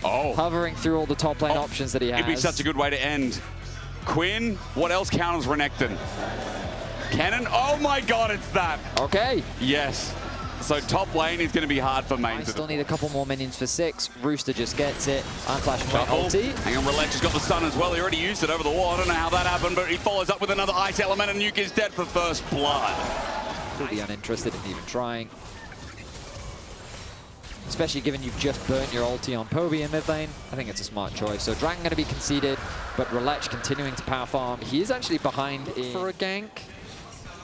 hovering through all the top lane options that he has. It'd be such a good way to end. Quinn, what else counters Renekton? Cannon? Oh my god, it's that. Okay. Yes. So top lane is going to be hard for main. I still need a couple more minions for 6. Rooster just gets it. I'm flashing my ulti. Hang on, Relec has got the stun as well. He already used it over the wall. I don't know how that happened, but he follows up with another ice element, and Nuke is dead for first blood. Pretty uninterested in even trying. Especially given you've just burnt your ulti on Poby in mid lane. I think it's a smart choice. So Dragon going to be conceded, but Relec continuing to power farm. He is actually behind for a gank,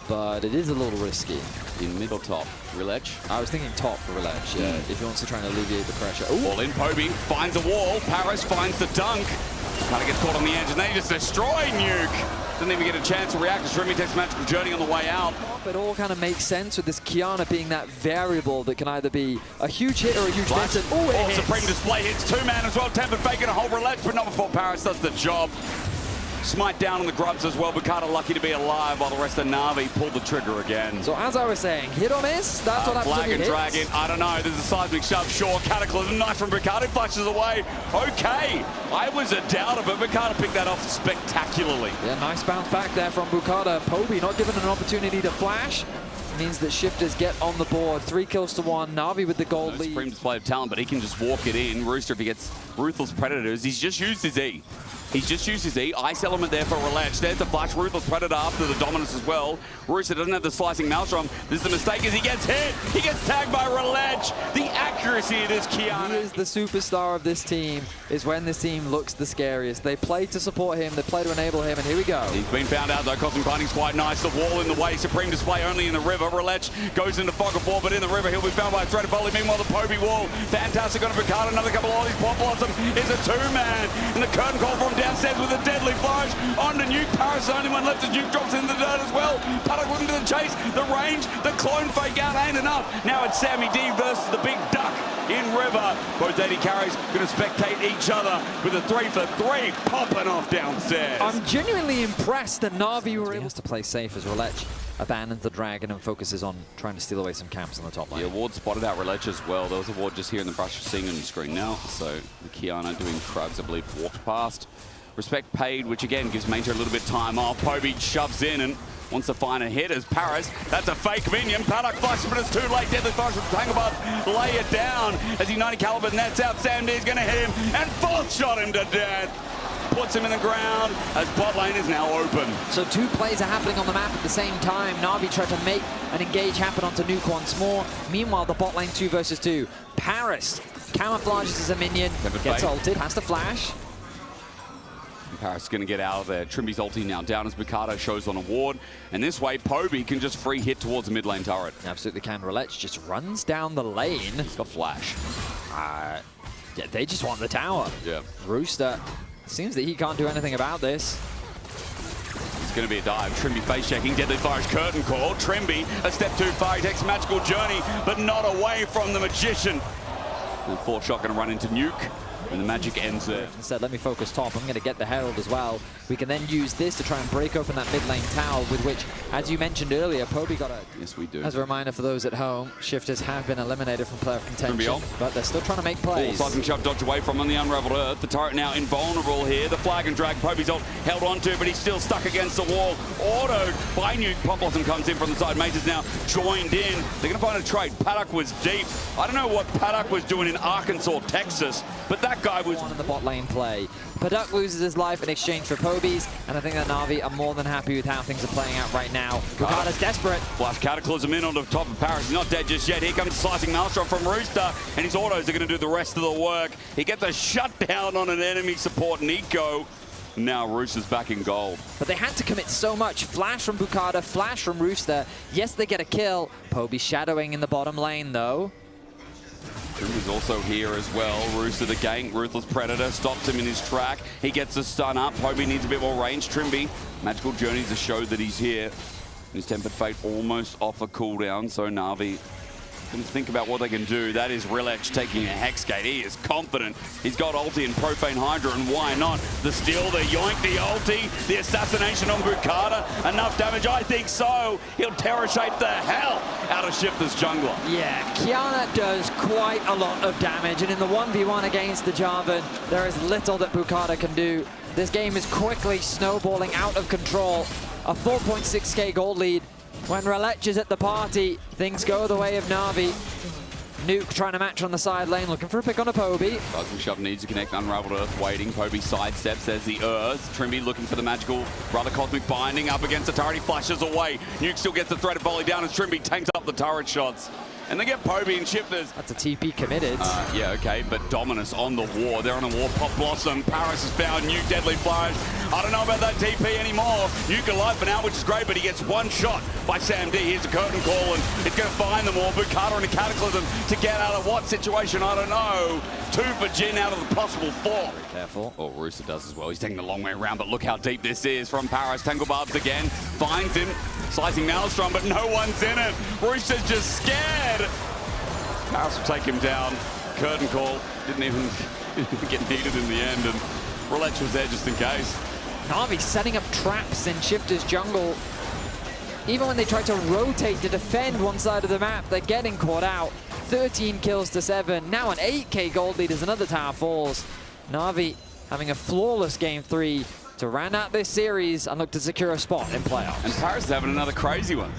but it is a little risky. In middle top, Relec. I was thinking top for Relec, yeah, if he wants to try and alleviate the pressure. Ooh. All in, Poby finds a wall. Paris finds the dunk. Kind of gets caught on the edge, and they just destroy Nuke. Doesn't even get a chance to react. Shrimmy takes magical journey on the way out. It all kind of makes sense with this Kiana being that variable that can either be a huge hit or a huge miss. Oh, Supreme Display hits 2-man as well. Tempered Fake and a whole Relec, but not before Paris does the job. Smite down on the grubs as well. Bukata lucky to be alive while the rest of Navi pulled the trigger again. So as I was saying, hit or miss? That's what happens Flag and Dragon, I don't know. There's a seismic shove. Sure, Cataclysm, nice from Bukata, flashes away. Okay, I was a doubter, but Bukata picked that off spectacularly. Yeah, nice bounce back there from Bukata. Poby not given an opportunity to flash. Means that Shifters get on the board. 3 kills to 1. Navi with the gold lead. Supreme display of talent, but he can just walk it in. Rooster, if he gets Ruthless Predators, he's just used his E. He's just used his E. Ice element there for Relec. There's the flash. Ruthless Predator after the dominance as well. Rooster doesn't have the slicing Maelstrom. This is the mistake as he gets hit. He gets tagged by Relec. The accuracy of this Kiana. He is the superstar of this team, is when this team looks the scariest. They play to support him. They play to enable him, and here we go. He's been found out though. Cosmic Binding's quite nice. The wall in the way. Supreme display only in the river. Relec goes into Fog of War, but in the river he'll be found by a threat of volley. Meanwhile, the Poby wall. Fantastic on a Bukata. Another couple of ollies. Pop Blossom is a 2-man. And the curtain call from downstairs with a deadly flourish on the Nuke. Paris, the only one left as Nuke drops into the dirt as well. Paddock looking to the chase. The range, the clone fake out ain't enough. Now it's Sammy D versus the Big Duck in river. Both AD carries going to spectate each other with a 3-for-3 popping off downstairs. I'm genuinely impressed that Navi were able to play safe as Relec abandons the dragon and focuses on trying to steal away some camps on the top lane. The ward spotted out Relec as well. There was a ward just here in the brush you're seeing on the screen now. So the Kiana doing Krugs, I believe, walked past. Respect paid, which again gives Major a little bit of time off. Poby shoves in and wants to find a hit as Paris. That's a fake minion. Paddock flashes, but it's too late. Deadly flash from Tanglebud. Lay it down as he 90 caliber nets out. Sam D's going to hit him and fourth shot him to death. Puts him in the ground as bot lane is now open. So 2 plays are happening on the map at the same time. Navi tried to make an engage happen onto Nuke once more. Meanwhile, the bot lane 2 versus 2. Paris camouflages as a minion, gets ulted, has to flash. Paris is going to get out of there. Trimby's ulti now down as Bukata shows on a ward. And this way, Poby can just free hit towards the mid lane turret. Absolutely can. Relec just runs down the lane. He's got flash. Yeah, they just want the tower. Yeah. Rooster, seems that he can't do anything about this. It's going to be a dive. Trimby face checking. Deadly Flourish curtain call. Trimby a step too far. He takes a magical journey, but not away from the magician. And 4 shot going to run into Nuke. And the magic ends there. Instead, let me focus top. I'm going to get the Herald as well. We can then use this to try and break open that mid lane tower, with which, as you mentioned earlier, Poby got a... Yes, we do. As a reminder for those at home, Shifters have been eliminated from playoff contention, but they're still trying to make plays. Seismic shove dodge away from on the Unraveled Earth. The turret now invulnerable here. The flag and drag Poby's ult held onto, but he's still stuck against the wall. Autoed by Nuke. Pop Blossom comes in from the side. Major's now joined in. They're going to find a trade. Paddock was deep. I don't know what Paddock was doing in Arkansas, Texas, but that guy was... in the bot lane play. Paddock loses his life in exchange for Poby's, and I think that Navi are more than happy with how things are playing out right now. Bukata's desperate. Flash Cataclysm in on the top of Paris. He's not dead just yet. Here comes Slicing Maelstrom from Rooster, and his autos are going to do the rest of the work. He gets a shutdown on an enemy support, Nico. Now Rooster's back in gold. But they had to commit so much. Flash from Bukata, flash from Rooster. Yes, they get a kill. Poby shadowing in the bottom lane, though. Trimby's also here as well. Rooster the gank, Ruthless Predator, stops him in his track. He gets the stun up. Poby needs a bit more range. Trimby, magical journey to show that he's here. His Tempered Fate almost off a cooldown, so Navi and think about what they can do. That is Relech taking a Hexgate. He is confident. He's got ulti and Profane Hydra, and why not? The steal, the yoink, the ulti, the assassination on Bukata. Enough damage? I think so. He'll terror shape the hell out of Shifter's jungler. Yeah, Kiana does quite a lot of damage, and in the 1v1 against the Jarvan, there is little that Bukata can do. This game is quickly snowballing out of control. A 4.6k gold lead. When Relech is at the party, things go the way of Navi. Nuke trying to match on the side lane, looking for a pick on a Poby. Buzzing Shove needs to connect, Unraveled Earth waiting. Poby sidesteps, there's the Earth. Trimby looking for the magical Brother Cosmic Binding up against the turret, he flashes away. Nuke still gets the threaded volley down as Trimby tanks up the turret shots. And they get Poby and Shifters. That's a TP committed. Yeah, okay, but Dominus on the war. They're on a war. Pop Blossom. Paris has found Nuke, Deadly Flourish. I don't know about that TP anymore. Nuke alive for now, which is great, but he gets one shot by Sam D. Here's a curtain call, and it's going to find them all. Bukata and a Cataclysm to get out of what situation? I don't know. 2 for Jin out of the possible 4. Very careful. Oh, Rooster does as well. He's taking the long way around, but look how deep this is from Paris. Tangle Barbs again. Finds him. Slicing Maelstrom, but no one's in it. Rooster's just scared. Paris will take him down. Curtain call. Didn't even get needed in the end, and Relech was there just in case. Navi setting up traps in Shifter's jungle. Even when they try to rotate to defend one side of the map, they're getting caught out. 13 kills to 7. Now an 8k gold lead as another tower falls. Navi having a flawless game 3 to round out this series and look to secure a spot in playoffs. And Paris is having another crazy one.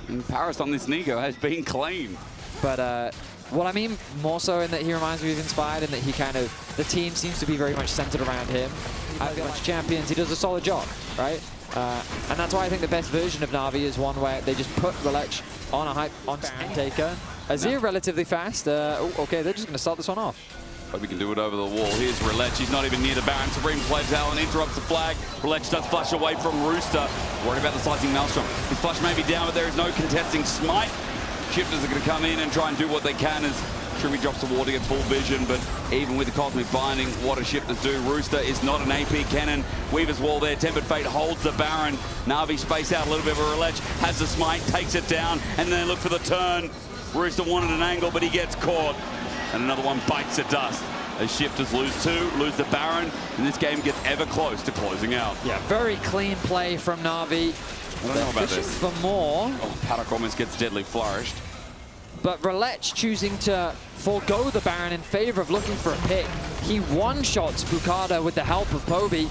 And Paris on this Nico has been clean. But what I mean more so in that he reminds me of Inspired, in that he kind of, the team seems to be very much centered around him. As a bunch of champions, he does a solid job, right? And that's why I think the best version of Navi is one where they just put Relech on a hype, on Taker. Azir relatively fast. Okay, they're just going to start this one off. Hope we can do it over the wall. Here's Relech. He's not even near the Baron. Supreme Flames out and interrupts the flag. Relech does flash away from Rooster. Worried about the slicing Maelstrom. His flash may be down, but there is no contesting smite. Shifters are going to come in and try and do what they can as Trimmy drops the wall to get full vision, but even with the Cosmic Binding, what do Shifters do? Rooster is not an AP cannon. Weaver's Wall there. Tempered Fate holds the Baron. Navi space out a little bit, but Relech has the smite, takes it down, and then they look for the turn. Rooster wanted an angle, but he gets caught. And another one bites the dust as Shifters lose 2, lose the Baron, and this game gets ever close to closing out. Yeah, very clean play from Navi. I don't know about this. For more. Oh, Paddock almost gets Deadly Flourished. But Relech choosing to forego the Baron in favor of looking for a pick. He one-shots Bukata with the help of Poby.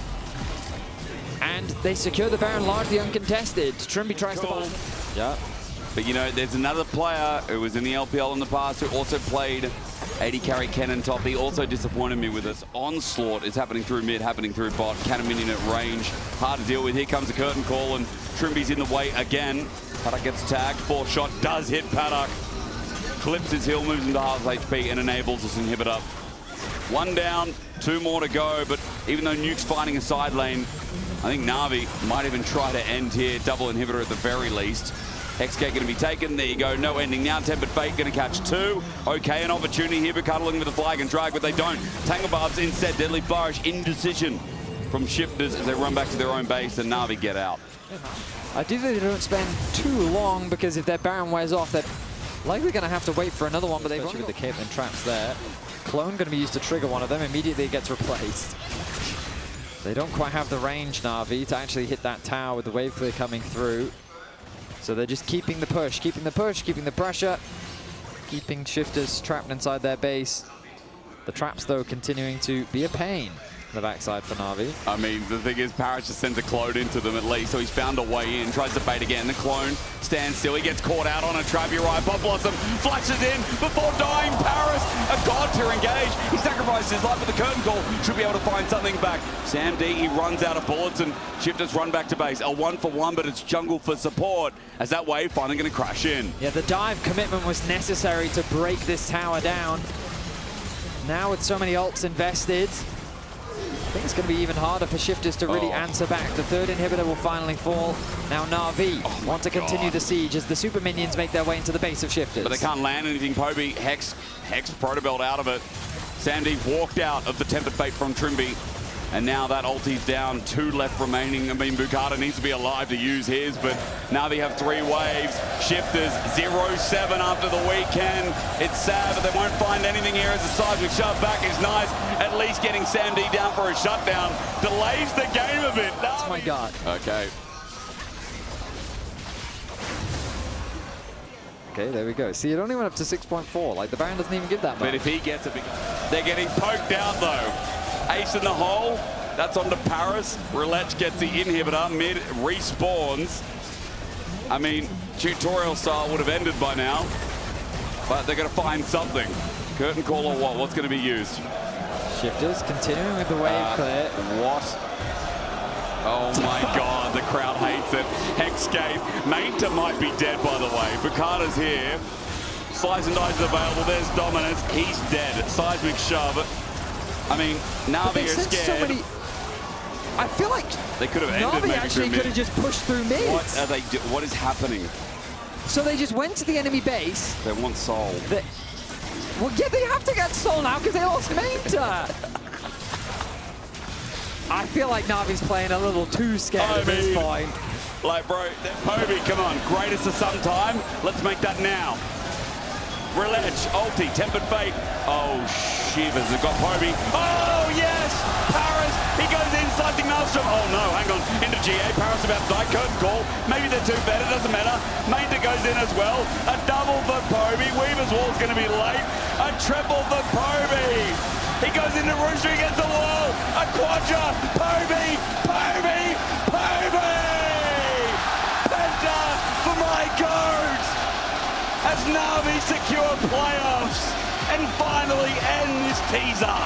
And they secure the Baron largely uncontested. Trimby tries to hold. Yeah. But you know, there's another player who was in the LPL in the past who also played 80 carry Cannon top. He also disappointed me with this. Onslaught is happening through mid, happening through bot. Cannon minion at range. Hard to deal with. Here comes the curtain call, and Trimby's in the way again. Paddock gets tagged. 4th shot does hit Paddock. Clips his heal, moves into half HP, and enables this inhibitor. 1 down, 2 more to go, but even though Nuke's finding a side lane, I think Navi might even try to end here. Double inhibitor at the very least. Hexgate going to be taken. There you go. No ending now. Tempered Fate going to catch 2. Okay, an opportunity here. Bukata looking for the flag and drag, but they don't. Tangle Barbs instead. Deadly Flourish. Indecision from Shifters as they run back to their own base, and Navi get out. I do think they don't spend too long, because if their Baron wears off, they're likely going to have to wait for another one, but they've only with the Caitlyn traps there. Clone going to be used to trigger one of them. Immediately it gets replaced. They don't quite have the range, Navi, to actually hit that tower with the wave clear coming through. So they're just keeping the push, keeping the push, keeping the pressure, keeping Shifters trapped inside their base. The traps, though, continuing to be a pain on the backside for Navi. I mean, the thing is, Parrish just sends a clone into them at least, so he's found a way in, tries to bait again. The clone stands still. He gets caught out on a trap. You're right. Pop Blossom flashes in before dying. Paris, a god to engage. He sacrifices his life with the curtain call. Should be able to find something back. Sam D, he runs out of bullets, and Shifters run back to base. A 1-for-1, but it's jungle for support as that wave finally going to crash in. Yeah, the dive commitment was necessary to break this tower down. Now with so many ults invested, I think it's going to be even harder for Shifters to really answer back. The 3rd inhibitor will finally fall. Now Navi want to continue the siege as the super minions make their way into the base of Shifters. But they can't land anything. Poby, Hex Protobelt out of it. Sandy walked out of the Tempered Fate from Trimby. And now that ulti's down, 2 left remaining. I mean, Bukata needs to be alive to use his, but now they have 3 waves. Shifters 0-7 after the weekend. It's sad, but they won't find anything here as the seismic shove back is nice. At least getting Sam D down for a shutdown delays the game a bit. Oh my God. Okay. Okay, there we go. See, it only went up to 6.4. Like, the Baron doesn't even give that much. But if he gets a big... They're getting poked out, though. Ace in the hole. That's onto Paris. Relech gets the inhibitor. Mid respawns. I mean, tutorial style would have ended by now. But they're going to find something. Curtain call or what? What's going to be used? Shifters continuing with the wave clear. What? Oh my God, the crowd hates it. Hexscape. Mainta might be dead, by the way. Bukata's here. Slice and dice is available. There's Dominance. He's dead. Seismic shove. I mean, Navi are scared. So many... I feel like they could have ended Navi maybe actually could have just pushed through mid. What are they what is happening? So they just went to the enemy base. They want Soul. Well, yeah, they have to get Soul now because they lost Mainta. I feel like Navi's playing a little too scared at this point. Like, bro, Poby, come on. Greatest of some time. Let's make that now. Relech, ulti, Tempered Fate. Oh, shivers. They've got Poby. Oh, yes! Paris, he goes in, slicing Maelstrom. Oh, no, hang on. Into GA. Paris about to die. Curtain call. Maybe they're too bad. It doesn't matter. Mainta goes in as well. A double for Poby. Weaver's Wall's going to be late. A triple for Poby. He goes into Rooster against the wall. A quadra. Poby. Poby. Poby. Penta for my goat. As Navi secure playoffs and finally end this teaser.